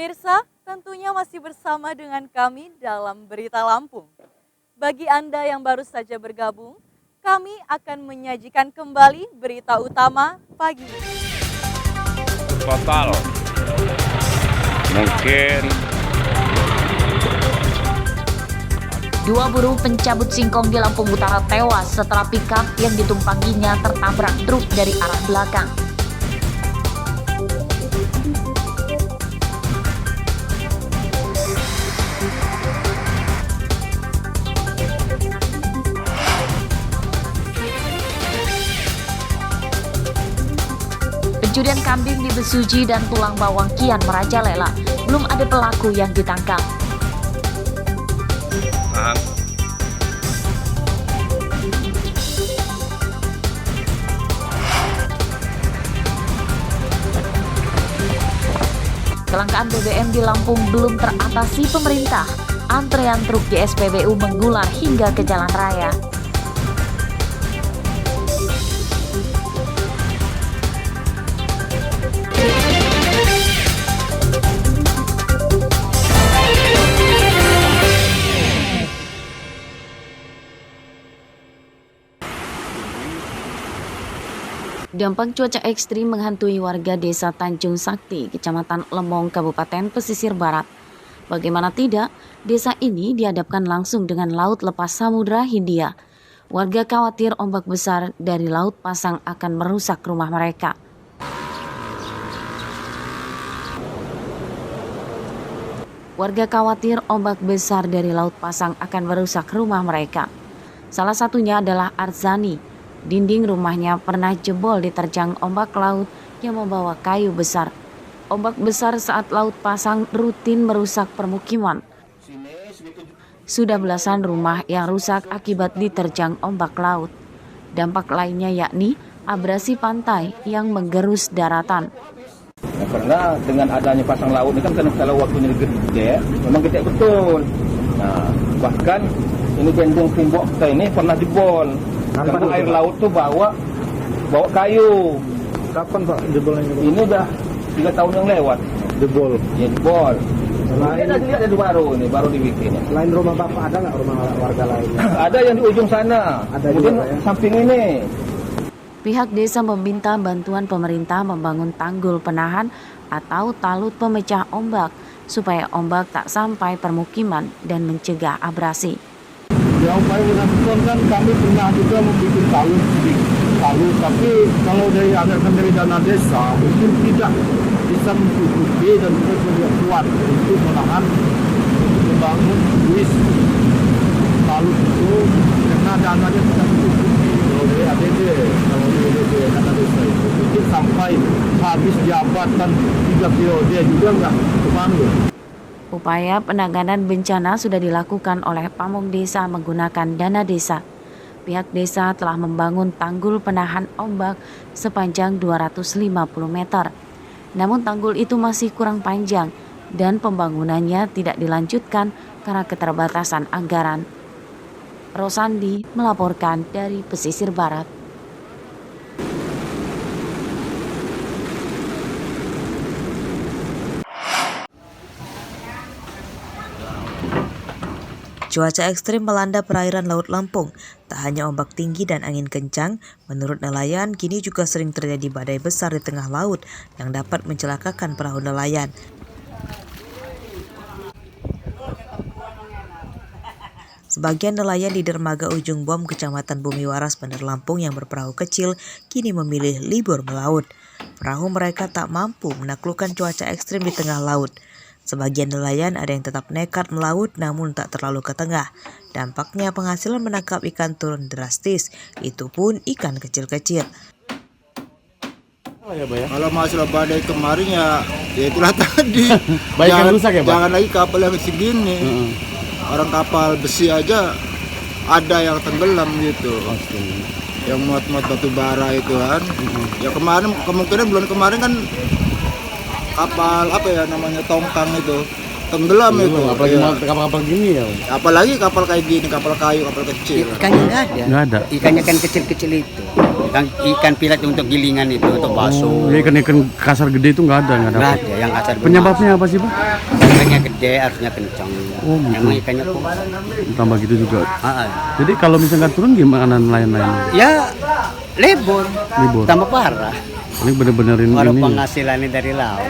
Pemirsa, tentunya masih bersama dengan kami dalam Berita Lampung. Bagi Anda yang baru saja bergabung, kami akan menyajikan kembali berita utama pagi ini. Total mungkin 2 buruh pencabut singkong di Lampung Utara tewas setelah pickup yang ditumpanginya tertabrak truk dari arah belakang. Pencurian kambing di Besuji dan tulang bawang kian merajalela. Belum ada pelaku yang ditangkap. Kelangkaan BBM di Lampung belum teratasi pemerintah. Antrean truk di SPBU mengular hingga ke jalan raya. Dampak cuaca ekstrim menghantui warga desa Tanjung Sakti, Kecamatan Lemong, Kabupaten Pesisir Barat. Bagaimana tidak, desa ini dihadapkan langsung dengan laut lepas Samudra Hindia. Warga khawatir ombak besar dari Laut Pasang akan merusak rumah mereka. Warga khawatir ombak besar dari Laut Pasang akan merusak rumah mereka. Salah satunya adalah Arzani. Dinding rumahnya pernah jebol diterjang ombak laut yang membawa kayu besar. Ombak besar saat Laut Pasang rutin merusak permukiman. Sudah belasan rumah yang rusak akibat diterjang ombak laut. Dampak lainnya yakni abrasi pantai yang menggerus daratan. Karena dengan adanya pasang laut ini kan kalau waktunya gede, memang gede betul. Nah, bahkan ini bendung Timbok kita ini pernah jebol. Karena air laut tuh bawa kayu. Kapan Pak jebolnya? Ini udah 3 tahun yang lewat. Jebol. Ya, jebol. Ini ada baru dibikin. Lain rumah Bapak ada nggak rumah warga lain? Ada yang di ujung sana. Ada kemudian juga, ya? Samping ini. Pihak desa meminta bantuan pemerintah membangun tanggul penahan atau talut pemecah ombak supaya ombak tak sampai permukiman dan mencegah abrasi. Ya upaya dilakukan kan kami pernah juga membuat talut, tapi kalau dari anggaran dari dana desa mungkin tidak bisa mencukupi dan tidak kuat untuk menahan membangun bis talut itu karena dananya tidak mencukupi kalau dari APD, kalau dari dana desa itu mungkin sampai habis jabatan 3 periode juga nggak kebangun. Upaya penanganan bencana sudah dilakukan oleh Pamong Desa menggunakan dana desa. Pihak desa telah membangun tanggul penahan ombak sepanjang 250 meter. Namun tanggul itu masih kurang panjang dan pembangunannya tidak dilanjutkan karena keterbatasan anggaran. Rosandi melaporkan dari Pesisir Barat. Cuaca ekstrim melanda perairan Laut Lampung. Tak hanya ombak tinggi dan angin kencang, menurut nelayan kini juga sering terjadi badai besar di tengah laut yang dapat mencelakakan perahu nelayan. Sebagian nelayan di dermaga Ujung Bom, Kecamatan Bumi Waras, Bandar Lampung yang berperahu kecil kini memilih libur melaut. Perahu mereka tak mampu menaklukkan cuaca ekstrim di tengah laut. Sebagian nelayan ada yang tetap nekat melaut namun tak terlalu ke tengah. Dampaknya penghasilan menangkap ikan turun drastis, itu pun ikan kecil-kecil. Kalau masalah badai kemarin ya itulah tadi. Jangan rusak ya Pak? Jangan lagi kapal yang segini. Orang kapal besi aja ada yang tenggelam gitu. Yang muat-muat batu bara itu kan. Ya kemarin kemungkinan bulan kemarin kan kapal apa ya namanya tongkang itu tenggelam itu. Apalagi kapal-kapal gini ya. Apalagi kapal kayak gini, kapal kayu, kapal kecil. Ikannya nggak ada. Nggak ada. Ikannya kan kecil-kecil itu. Yang ikan pilat untuk gilingan itu, untuk bakso. Ya, ikan kasar gede itu nggak ada. Nggak ada yang kasar. Penyebabnya apa sih Pak? Ikannya gede, harusnya kencang. Oh, gitu. Emang ikannya kok. Tambah gitu juga. Ah. Jadi kalau misalnya nggak turun gimana nelayan-nelayan? Ya libur. Tambah parah. Ini bener-benerin Baru ini. penghasilannya dari laut.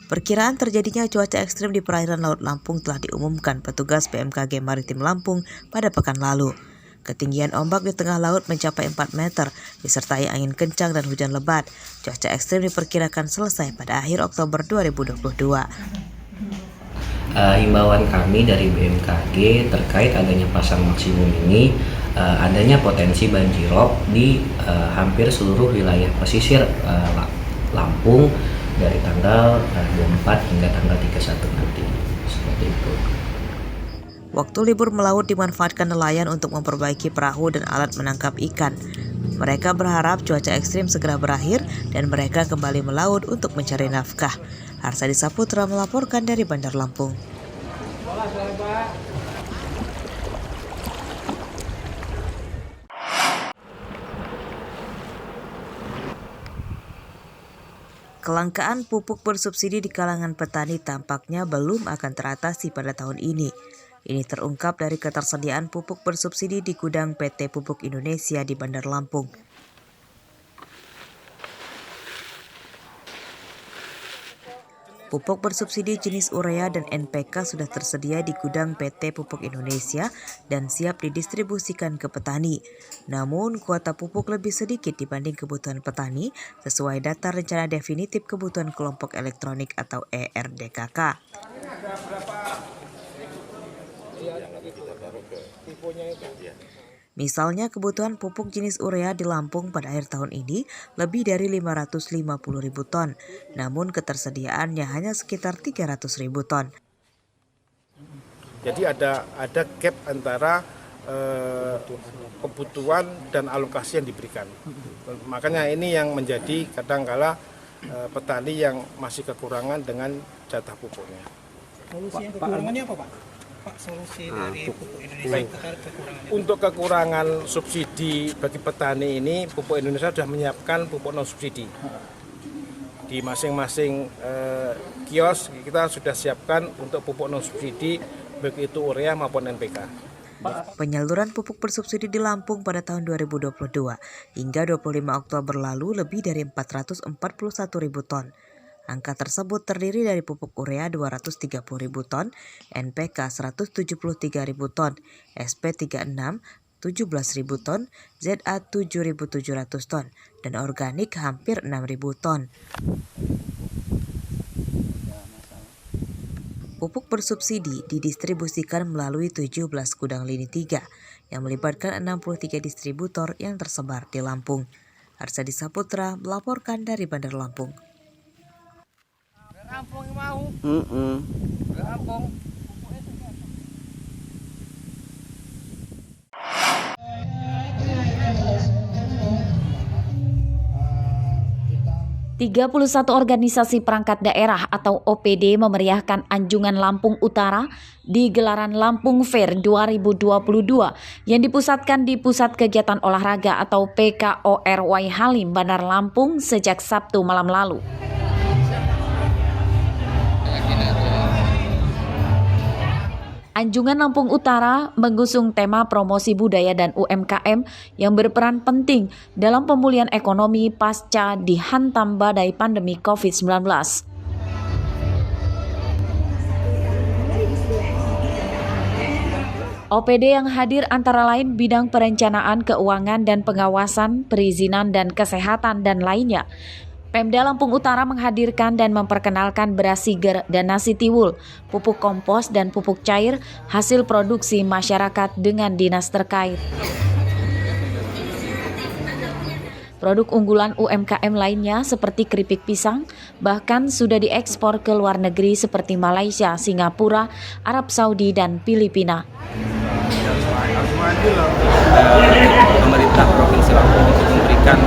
Perkiraan terjadinya cuaca ekstrim di perairan Laut Lampung telah diumumkan petugas BMKG Maritim Lampung pada pekan lalu. Ketinggian ombak di tengah laut mencapai 4 meter, disertai angin kencang dan hujan lebat. Cuaca ekstrim diperkirakan selesai pada akhir Oktober 2022. Himbauan kami dari BMKG terkait adanya pasang maksimum ini, adanya potensi banjirop di hampir seluruh wilayah pesisir Lampung dari tanggal 24 hingga tanggal 31 nanti. Seperti itu. Waktu libur melaut dimanfaatkan nelayan untuk memperbaiki perahu dan alat menangkap ikan. Mereka berharap cuaca ekstrim segera berakhir dan mereka kembali melaut untuk mencari nafkah. Harsadi Saputra melaporkan dari Bandar Lampung. Kelangkaan pupuk bersubsidi di kalangan petani tampaknya belum akan teratasi pada tahun ini. Ini terungkap dari ketersediaan pupuk bersubsidi di gudang PT Pupuk Indonesia di Bandar Lampung. Pupuk bersubsidi jenis urea dan NPK sudah tersedia di gudang PT Pupuk Indonesia dan siap didistribusikan ke petani. Namun, kuota pupuk lebih sedikit dibanding kebutuhan petani sesuai data rencana definitif kebutuhan kelompok elektronik atau ERDKK. Misalnya kebutuhan pupuk jenis urea di Lampung pada akhir tahun ini lebih dari 550.000 ton, namun ketersediaannya hanya sekitar 300.000 ton. Jadi ada gap antara kebutuhan dan alokasi yang diberikan. Makanya ini yang menjadi kadang-kala petani yang masih kekurangan dengan jatah pupuknya. Solusi yang kekurangannya apa Pak? Solusi dari Pupuk Indonesia kekurangannya. Untuk kekurangan subsidi bagi petani ini, Pupuk Indonesia sudah menyiapkan pupuk non subsidi. Di masing-masing kios kita sudah siapkan untuk pupuk non subsidi, baik itu urea maupun NPK. Penyaluran pupuk bersubsidi di Lampung pada tahun 2022 hingga 25 Oktober lalu lebih dari 441.000 ton. Angka tersebut terdiri dari pupuk urea 230.000 ton, NPK 173.000 ton, SP36 17.000 ton, ZA 7.700 ton, dan organik hampir 6.000 ton. Pupuk bersubsidi didistribusikan melalui 17 gudang lini 3 yang melibatkan 63 distributor yang tersebar di Lampung. Harsadi Saputra melaporkan dari Bandar Lampung. Rampung mau. Rampung. 31 organisasi perangkat daerah atau OPD memeriahkan Anjungan Lampung Utara di gelaran Lampung Fair 2022 yang dipusatkan di Pusat Kegiatan Olahraga atau PKORY Halim, Bandar Lampung sejak Sabtu malam lalu. Anjungan Lampung Utara mengusung tema promosi budaya dan UMKM yang berperan penting dalam pemulihan ekonomi pasca dihantam badai pandemi COVID-19. OPD yang hadir antara lain bidang perencanaan, keuangan dan pengawasan, perizinan dan kesehatan dan lainnya. Pemda Lampung Utara menghadirkan dan memperkenalkan beras siger dan nasi tiwul, pupuk kompos dan pupuk cair hasil produksi masyarakat dengan dinas terkait. Produk unggulan UMKM lainnya seperti keripik pisang bahkan sudah diekspor ke luar negeri seperti Malaysia, Singapura, Arab Saudi dan Filipina. Pemerintah Provinsi Lampung untuk memberikan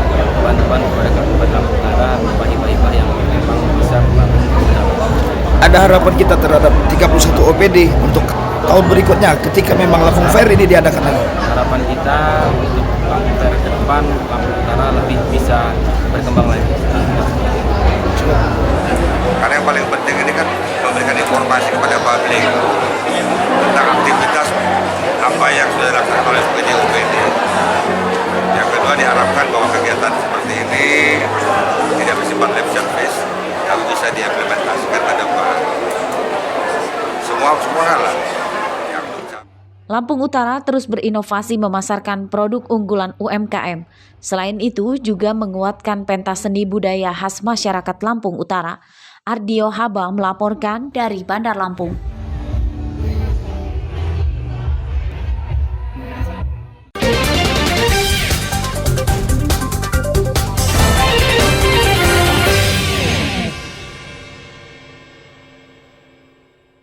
bantuan kepada Kabupaten Lampung Utara berupa hibah-hibah yang memang bisa melakukan. Ada harapan kita terhadap 31 OPD untuk tahun berikutnya ketika memang Lampung Fair ini diadakan lagi. Harapan kita untuk Lampung Fair depan Lampung Utara lebih bisa berkembang lagi. Karena yang paling penting ini kan memberikan informasi kepada publik tentang aktivitas apa yang sudah dilakukan oleh UPD. Yang kedua, diharapkan bahwa kegiatan seperti ini tidak bersifat lip service, tapi bisa diimplementasikan ke depan. Semua hal. Lampung Utara terus berinovasi memasarkan produk unggulan UMKM. Selain itu juga menguatkan pentas seni budaya khas masyarakat Lampung Utara. Ardio Haba melaporkan dari Bandar Lampung.